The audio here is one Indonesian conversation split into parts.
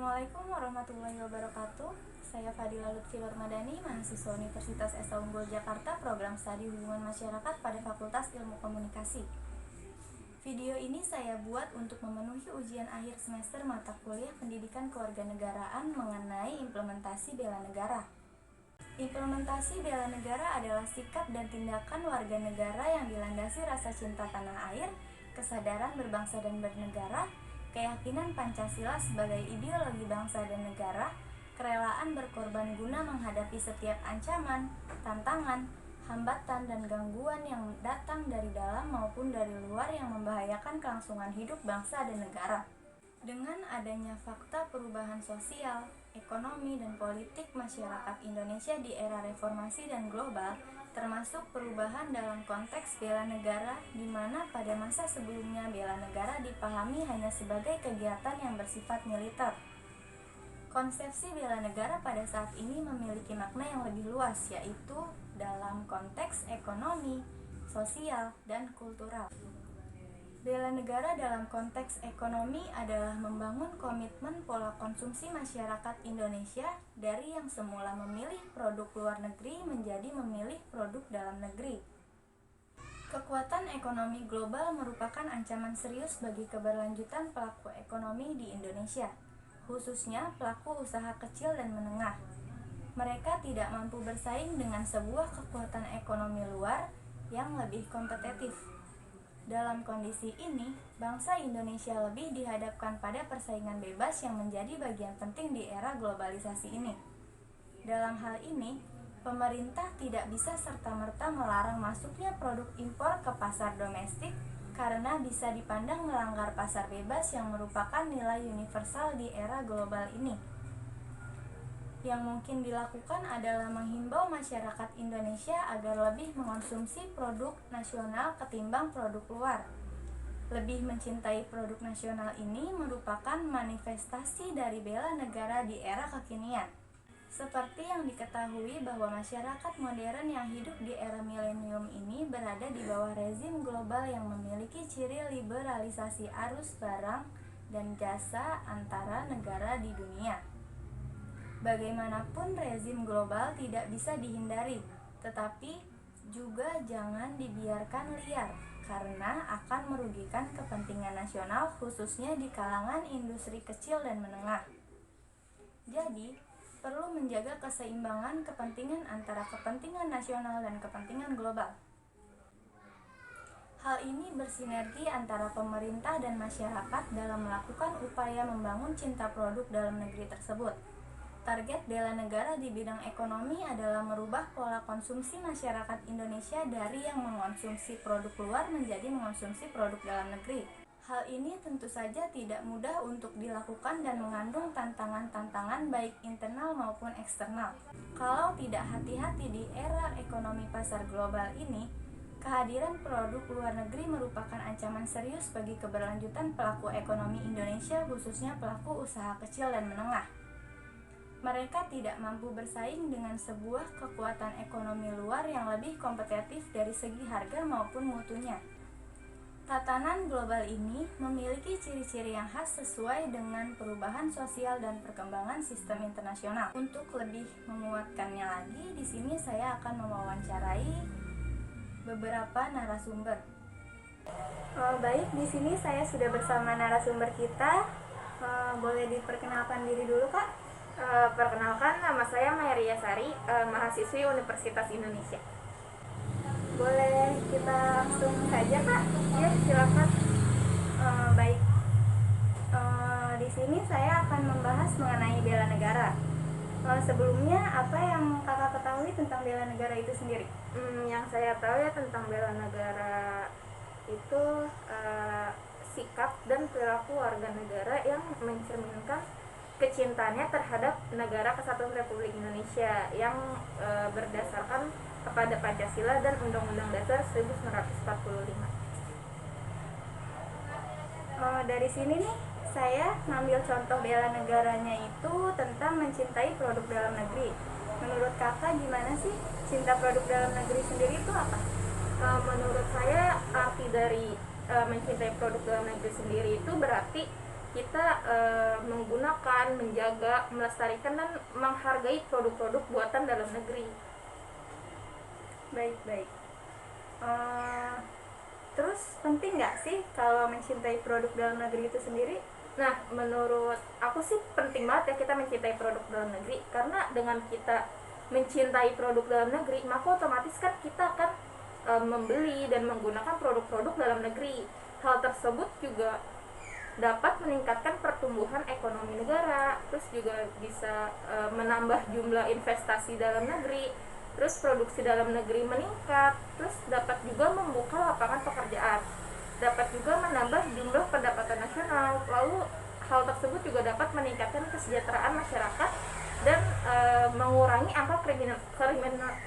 Assalamualaikum warahmatullahi wabarakatuh. Saya Fadila Lutfi Nurmadani, mahasiswa Universitas Esa Unggul Jakarta, program studi Hubungan Masyarakat pada Fakultas Ilmu Komunikasi. Video ini saya buat untuk memenuhi ujian akhir semester mata kuliah Pendidikan Kewarganegaraan mengenai implementasi bela negara. Implementasi bela negara adalah sikap dan tindakan warga negara yang dilandasi rasa cinta tanah air, kesadaran berbangsa dan bernegara, keyakinan Pancasila sebagai ideologi bangsa dan negara, kerelaan berkorban guna menghadapi setiap ancaman, tantangan, hambatan, dan gangguan yang datang dari dalam maupun dari luar yang membahayakan kelangsungan hidup bangsa dan negara. Dengan adanya fakta perubahan sosial, ekonomi, dan politik masyarakat Indonesia di era reformasi dan global, termasuk perubahan dalam konteks bela negara, di mana pada masa sebelumnya bela negara dipahami hanya sebagai kegiatan yang bersifat militer. Konsepsi bela negara pada saat ini memiliki makna yang lebih luas, yaitu dalam konteks ekonomi, sosial, dan kultural. Bela negara dalam konteks ekonomi adalah membangun komitmen pola konsumsi masyarakat Indonesia dari yang semula memilih produk luar negeri menjadi memilih produk dalam negeri. Kekuatan ekonomi global merupakan ancaman serius bagi keberlanjutan pelaku ekonomi di Indonesia, khususnya pelaku usaha kecil dan menengah. Mereka tidak mampu bersaing dengan sebuah kekuatan ekonomi luar yang lebih kompetitif. Dalam kondisi ini, bangsa Indonesia lebih dihadapkan pada persaingan bebas yang menjadi bagian penting di era globalisasi ini. Dalam hal ini, pemerintah tidak bisa serta-merta melarang masuknya produk impor ke pasar domestik karena bisa dipandang melanggar pasar bebas yang merupakan nilai universal di era global ini. Yang mungkin dilakukan adalah menghimbau masyarakat Indonesia agar lebih mengonsumsi produk nasional ketimbang produk luar. Lebih mencintai produk nasional ini merupakan manifestasi dari bela negara di era kekinian. Seperti yang diketahui bahwa masyarakat modern yang hidup di era milenium ini berada di bawah rezim global yang memiliki ciri liberalisasi arus barang dan jasa antara negara di dunia. Bagaimanapun rezim global tidak bisa dihindari, tetapi juga jangan dibiarkan liar karena akan merugikan kepentingan nasional khususnya di kalangan industri kecil dan menengah. Jadi, perlu menjaga keseimbangan kepentingan antara kepentingan nasional dan kepentingan global. Hal ini bersinergi antara pemerintah dan masyarakat dalam melakukan upaya membangun cinta produk dalam negeri tersebut. Target bela negara di bidang ekonomi adalah merubah pola konsumsi masyarakat Indonesia dari yang mengonsumsi produk luar menjadi mengonsumsi produk dalam negeri. Hal ini tentu saja tidak mudah untuk dilakukan dan mengandung tantangan-tantangan baik internal maupun eksternal. Kalau tidak hati-hati di era ekonomi pasar global ini, kehadiran produk luar negeri merupakan ancaman serius bagi keberlanjutan pelaku ekonomi Indonesia, khususnya pelaku usaha kecil dan menengah. Mereka tidak mampu bersaing dengan sebuah kekuatan ekonomi luar yang lebih kompetitif dari segi harga maupun mutunya. Tatanan global ini memiliki ciri-ciri yang khas sesuai dengan perubahan sosial dan perkembangan sistem internasional. Untuk lebih menguatkannya lagi, di sini saya akan mewawancarai beberapa narasumber. Baik, di sini saya sudah bersama narasumber kita. Boleh diperkenalkan diri dulu, Kak? Perkenalkan, nama saya Maria Sari, mahasiswi Universitas Indonesia. Boleh kita langsung saja, Kak? Ya, silakan. Baik, di sini saya akan membahas mengenai bela negara. Sebelumnya, apa yang kakak ketahui tentang bela negara itu sendiri? Yang saya tahu ya tentang bela negara itu sikap dan perilaku warga negara yang mencerminkan kecintaannya terhadap Negara Kesatuan Republik Indonesia yang berdasarkan kepada Pancasila dan Undang-Undang Dasar 1945. Dari sini nih, saya ngambil contoh bela negaranya itu tentang mencintai produk dalam negeri. Menurut kakak gimana sih cinta produk dalam negeri sendiri itu apa? Menurut saya arti dari mencintai produk dalam negeri sendiri itu berarti kita menggunakan merawat, menjaga, melestarikan dan menghargai produk-produk buatan dalam negeri. Baik. Terus penting nggak sih kalau mencintai produk dalam negeri itu sendiri? Nah, menurut aku sih penting banget ya kita mencintai produk dalam negeri, karena dengan kita mencintai produk dalam negeri, maka otomatis kan kita akan membeli dan menggunakan produk-produk dalam negeri. Hal tersebut juga dapat meningkatkan pertumbuhan ekonomi negara, terus juga bisa menambah jumlah investasi dalam negeri, terus produksi dalam negeri meningkat, terus dapat juga membuka lapangan pekerjaan, dapat juga menambah jumlah pendapatan nasional. Lalu hal tersebut juga dapat meningkatkan kesejahteraan masyarakat dan mengurangi angka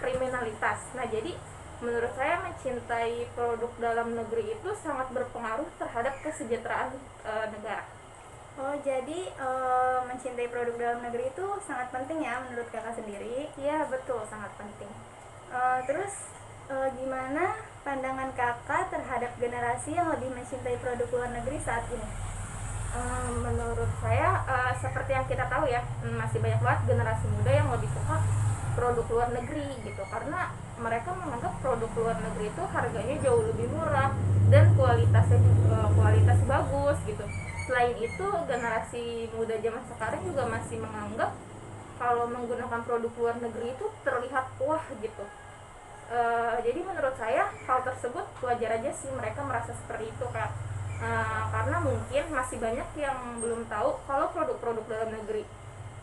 kriminalitas. Nah, jadi menurut saya mencintai produk dalam negeri itu sangat berpengaruh terhadap kesejahteraan negara. Oh, jadi mencintai produk dalam negeri itu sangat penting ya menurut kakak sendiri? Iya, betul, sangat penting. Terus gimana pandangan kakak terhadap generasi yang lebih mencintai produk luar negeri saat ini? Menurut saya seperti yang kita tahu ya, masih banyak banget generasi muda yang lebih suka produk luar negeri gitu, karena mereka menganggap produk luar negeri itu harganya jauh lebih murah dan kualitasnya juga kualitas bagus gitu. Selain itu, generasi muda zaman sekarang juga masih menganggap kalau menggunakan produk luar negeri itu terlihat wah gitu. Jadi menurut saya hal tersebut wajar aja sih mereka merasa seperti itu, Kak. Karena mungkin masih banyak yang belum tahu kalau produk-produk dalam negeri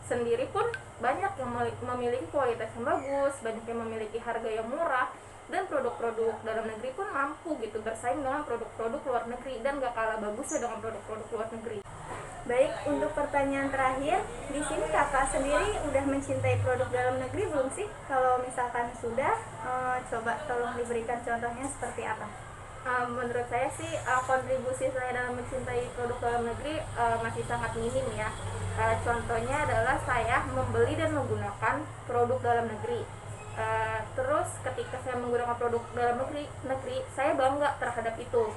sendiri pun banyak yang memiliki kualitas yang bagus, banyak yang memiliki harga yang murah, dan produk-produk dalam negeri pun mampu gitu bersaing dengan produk-produk luar negeri dan gak kalah bagusnya dengan produk-produk luar negeri. Baik, untuk pertanyaan terakhir, di sini kakak sendiri udah mencintai produk dalam negeri belum sih? Kalau misalkan sudah, coba tolong diberikan contohnya seperti apa? Menurut saya sih kontribusi saya dalam mencintai produk dalam negeri masih sangat minim ya. Contohnya adalah saya membeli dan menggunakan produk dalam negeri. Terus ketika saya menggunakan produk dalam negeri, saya bangga terhadap itu.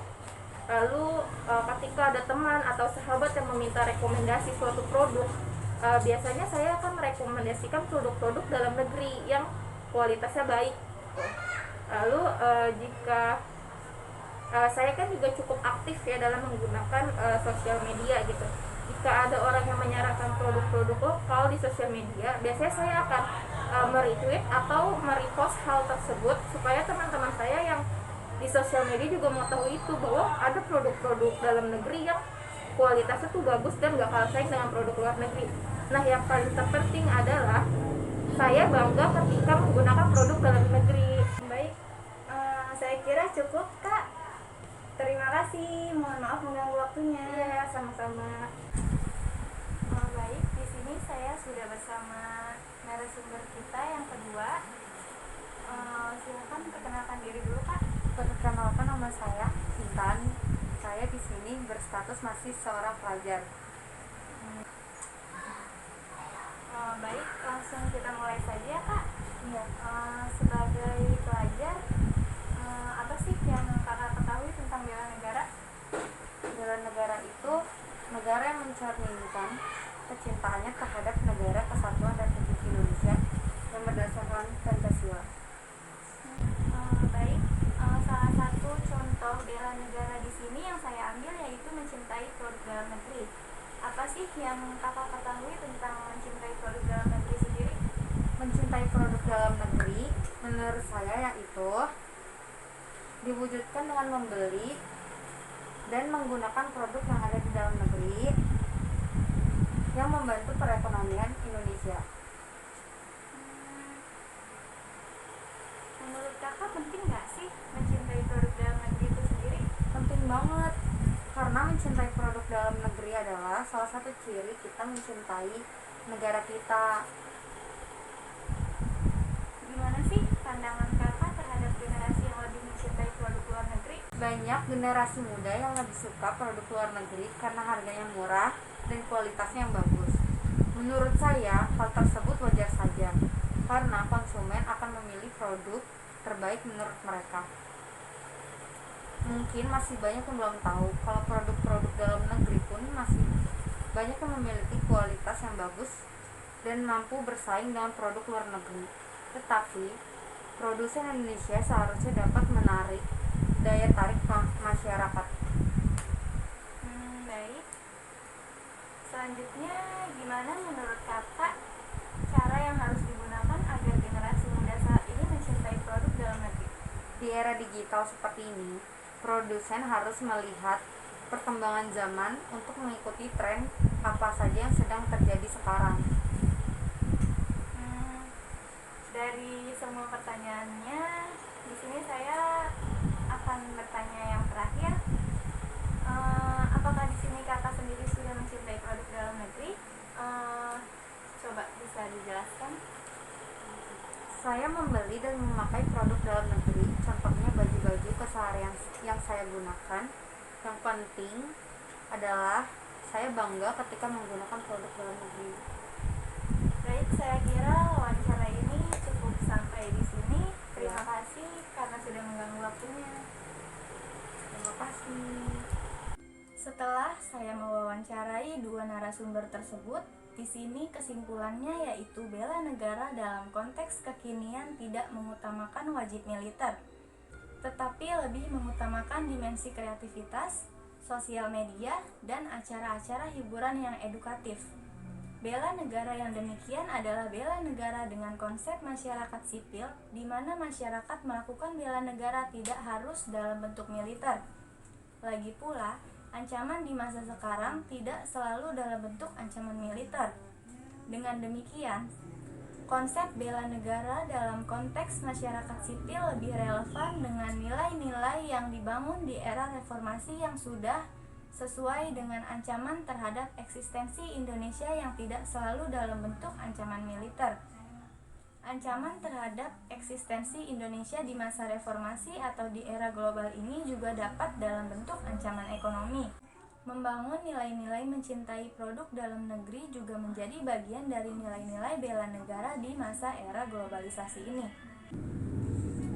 Lalu ketika ada teman atau sahabat yang meminta rekomendasi suatu produk, biasanya saya akan merekomendasikan produk-produk dalam negeri yang kualitasnya baik. Lalu jika saya kan juga cukup aktif ya dalam menggunakan sosial media gitu. Jika ada orang yang menyarankan produk-produk lokal di sosial media, biasanya saya akan meretweet atau merepost hal tersebut supaya teman-teman saya yang di sosial media juga mau tahu itu bahwa ada produk-produk dalam negeri yang kualitasnya tuh bagus dan gak kalah saing dengan produk luar negeri. Nah, yang paling terpenting adalah saya bangga ketika menggunakan produk dalam negeri. Baik, saya kira cukup, Kak. Terima kasih, mohon maaf mengganggu waktunya. Iya, sama-sama. Baik, di sini saya sudah bersama narasumber kita yang kedua. Silakan perkenalkan diri dulu, Kak. Perkenalkan, nama saya Intan. Saya di sini berstatus masih seorang pelajar. Baik, langsung kita mulai saja, Kak. Iya. Sebagai pelajar, apa sih yang kakak ketahui tentang bela negara? Bela negara itu negara yang mencerminkan kecintaannya terhadap negara, kesatuan dan Republik Indonesia yang berdasarkan Pancasila. Baik, salah satu contoh bela negara di sini yang saya ambil yaitu mencintai produk dalam negeri. Apa sih yang kakak ketahui tentang mencintai produk dalam negeri sendiri? Mencintai produk dalam negeri menurut saya yaitu diwujudkan dengan membeli dan menggunakan produk yang ada di dalam negeri yang membantu perekonomian Indonesia. Menurut kakak penting nggak sih mencintai produk dalam negeri itu sendiri? Penting banget, karena mencintai produk dalam negeri adalah salah satu ciri kita mencintai negara kita. Gimana sih pandangan kakak terhadap generasi yang lebih mencintai produk luar negeri? Banyak generasi muda yang lebih suka produk luar negeri karena harganya murah dan kualitasnya yang bagus. Menurut saya, hal tersebut wajar saja, karena konsumen akan memilih produk terbaik menurut mereka. Mungkin masih banyak yang belum tahu kalau produk-produk dalam negeri pun masih banyak yang memiliki kualitas yang bagus dan mampu bersaing dengan produk luar negeri. Tetapi, produsen Indonesia seharusnya dapat menarik daya tarik masyarakat. Baik. Selanjutnya, gimana menurut Kakak cara yang harus digunakan agar generasi muda saat ini mencintai produk dalam negeri? Di era digital seperti ini, produsen harus melihat perkembangan zaman untuk mengikuti tren apa saja yang sedang terjadi sekarang. Dari semua pertanyaannya, di sini saya akan bertanya yang terakhir. Apakah di sini Kakak sendiri sudah mencintai produk dalam negeri? Coba bisa dijelaskan. Saya membeli dan memakai produk dalam negeri, contohnya baju-baju keseharian yang saya gunakan. Yang penting adalah saya bangga ketika menggunakan produk dalam negeri. Baik, saya kira wawancara ini cukup sampai di sini. Terima kasih karena sudah mengganggu waktunya. Terima kasih. Setelah saya mewawancarai dua narasumber tersebut, di sini kesimpulannya yaitu bela negara dalam konteks kekinian tidak mengutamakan wajib militer, tetapi lebih mengutamakan dimensi kreativitas, sosial media, dan acara-acara hiburan yang edukatif. Bela negara yang demikian adalah bela negara dengan konsep masyarakat sipil, di mana masyarakat melakukan bela negara tidak harus dalam bentuk militer. Lagi pula, ancaman di masa sekarang tidak selalu dalam bentuk ancaman militer. Dengan demikian, konsep bela negara dalam konteks masyarakat sipil lebih relevan dengan nilai-nilai yang dibangun di era reformasi yang sudah sesuai dengan ancaman terhadap eksistensi Indonesia yang tidak selalu dalam bentuk ancaman militer. Ancaman terhadap eksistensi Indonesia di masa reformasi atau di era global ini juga dapat dalam bentuk ancaman ekonomi. Membangun nilai-nilai mencintai produk dalam negeri juga menjadi bagian dari nilai-nilai bela negara di masa era globalisasi ini.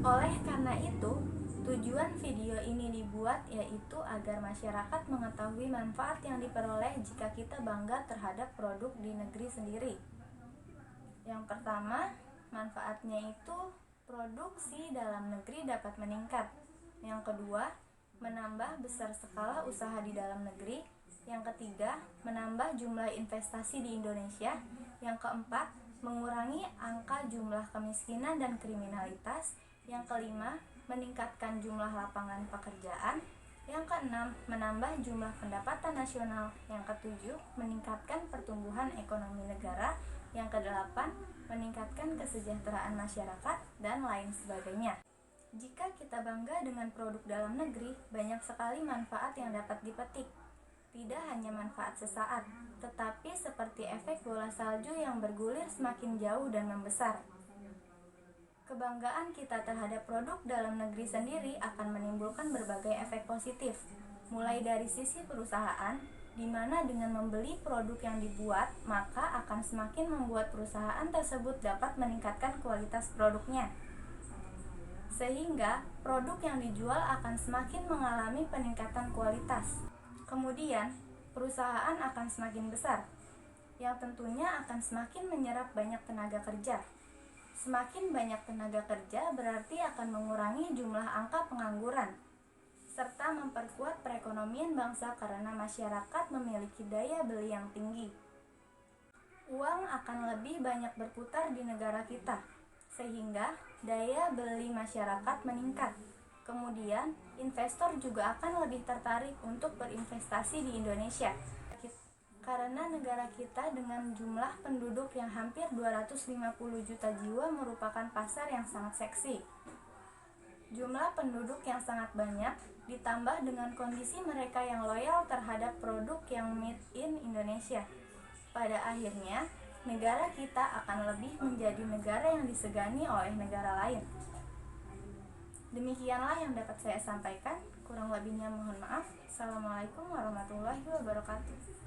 Oleh karena itu, tujuan video ini dibuat yaitu agar masyarakat mengetahui manfaat yang diperoleh jika kita bangga terhadap produk di negeri sendiri. Yang pertama, manfaatnya itu produksi dalam negeri dapat meningkat. Yang kedua, menambah besar skala usaha di dalam negeri. Yang ketiga, menambah jumlah investasi di Indonesia. Yang keempat, mengurangi angka jumlah kemiskinan dan kriminalitas. Yang kelima, meningkatkan jumlah lapangan pekerjaan. Yang keenam, menambah jumlah pendapatan nasional. Yang ketujuh, meningkatkan pertumbuhan ekonomi negara. Yang kedelapan, meningkatkan kesejahteraan masyarakat, dan lain sebagainya. Jika kita bangga dengan produk dalam negeri, banyak sekali manfaat yang dapat dipetik. Tidak hanya manfaat sesaat, tetapi seperti efek bola salju yang bergulir semakin jauh dan membesar. Kebanggaan kita terhadap produk dalam negeri sendiri akan menimbulkan berbagai efek positif, mulai dari sisi perusahaan, di mana dengan membeli produk yang dibuat, maka akan semakin membuat perusahaan tersebut dapat meningkatkan kualitas produknya. Sehingga produk yang dijual akan semakin mengalami peningkatan kualitas. Kemudian, perusahaan akan semakin besar, yang tentunya akan semakin menyerap banyak tenaga kerja. Semakin banyak tenaga kerja berarti akan mengurangi jumlah angka pengangguran, serta memperkuat perekonomian bangsa karena masyarakat memiliki daya beli yang tinggi. Uang akan lebih banyak berputar di negara kita, sehingga daya beli masyarakat meningkat. Kemudian, investor juga akan lebih tertarik untuk berinvestasi di Indonesia. Karena negara kita dengan jumlah penduduk yang hampir 250 juta jiwa merupakan pasar yang sangat seksi. Jumlah penduduk yang sangat banyak ditambah dengan kondisi mereka yang loyal terhadap produk yang made in Indonesia. Pada akhirnya, negara kita akan lebih menjadi negara yang disegani oleh negara lain. Demikianlah yang dapat saya sampaikan. Kurang lebihnya mohon maaf. Assalamualaikum warahmatullahi wabarakatuh.